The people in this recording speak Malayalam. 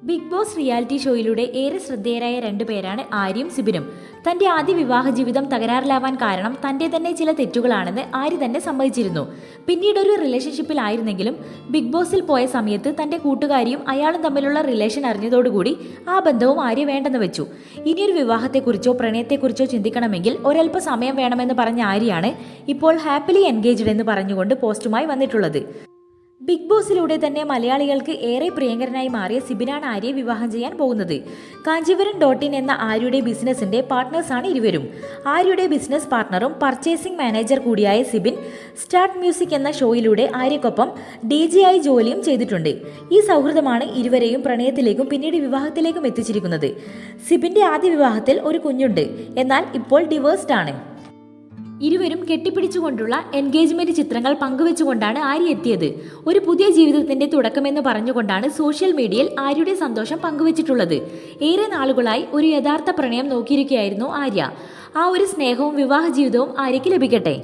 ബിഗ് ബോസ് റിയാലിറ്റി ഷോയിലൂടെ ഏറെ ശ്രദ്ധേയരായ രണ്ടുപേരാണ് ആര്യയും സിബിനും. തന്റെ ആദ്യ വിവാഹ ജീവിതം തകരാറിലാവാൻ കാരണം തന്റെ തന്നെ ചില തെറ്റുകളാണെന്ന് ആര്യ തന്നെ സമ്മതിച്ചിരുന്നു. പിന്നീട് ഒരു റിലേഷൻഷിപ്പിലായിരുന്നെങ്കിലും ബിഗ് ബോസിൽ പോയ സമയത്ത് തന്റെ കൂട്ടുകാരിയും അയാളും തമ്മിലുള്ള റിലേഷൻ അറിഞ്ഞതോടുകൂടി ആ ബന്ധവും ആര്യ വേണ്ടെന്ന് വെച്ചു. ഇനിയൊരു വിവാഹത്തെക്കുറിച്ചോ പ്രണയത്തെക്കുറിച്ചോ ചിന്തിക്കണമെങ്കിൽ ഒരൽപ്പ സമയം വേണമെന്ന് പറഞ്ഞ ആര്യയാണ് ഇപ്പോൾ ഹാപ്പിലി എൻഗേജ്ഡ് എന്ന് പറഞ്ഞുകൊണ്ട് പോസ്റ്റുമായി വന്നിട്ടുള്ളത്. ബിഗ് ബോസിലൂടെ തന്നെ മലയാളികൾക്ക് ഏറെ പ്രിയങ്കരനായി മാറിയ സിബിനാണ് ആര്യയെ വിവാഹം ചെയ്യാൻ പോകുന്നത്. കാഞ്ചീപുരം .in എന്ന ആര്യയുടെ ബിസിനസിന്റെ പാർട്ട്നേഴ്സാണ് ഇരുവരും. ആര്യയുടെ ബിസിനസ് പാർട്ണറും പർച്ചേസിംഗ് മാനേജർ കൂടിയായ സിബിൻ സ്റ്റാർട്ട് മ്യൂസിക് എന്ന ഷോയിലൂടെ ആര്യക്കൊപ്പം DJ ആയി ജോലിയും ചെയ്തിട്ടുണ്ട്. ഈ സൗഹൃദമാണ് ഇരുവരെയും പ്രണയത്തിലേക്കും പിന്നീട് വിവാഹത്തിലേക്കും എത്തിച്ചിരിക്കുന്നത്. സിബിന്റെ ആദ്യ വിവാഹത്തിൽ ഒരു കുഞ്ഞുണ്ട്, എന്നാൽ ഇപ്പോൾ ഡിവോഴ്സ്ഡ് ആണ്. ഇരുവരും കെട്ടിപ്പിടിച്ചുകൊണ്ടുള്ള എൻഗേജ്മെന്റ് ചിത്രങ്ങൾ പങ്കുവെച്ചുകൊണ്ടാണ് ആര്യ എത്തിയത്. ഒരു പുതിയ ജീവിതത്തിന്റെ തുടക്കമെന്ന് പറഞ്ഞുകൊണ്ടാണ് സോഷ്യൽ മീഡിയയിൽ ആര്യയുടെ സന്തോഷം പങ്കുവച്ചിട്ടുള്ളത്. ഏറെ നാളുകളായി ഒരു യഥാർത്ഥ പ്രണയം നോക്കിയിരിക്കുകയായിരുന്നു ആര്യ. ആ ഒരു സ്നേഹവും വിവാഹ ജീവിതവും ആര്യയ്ക്ക് ലഭിക്കട്ടെ.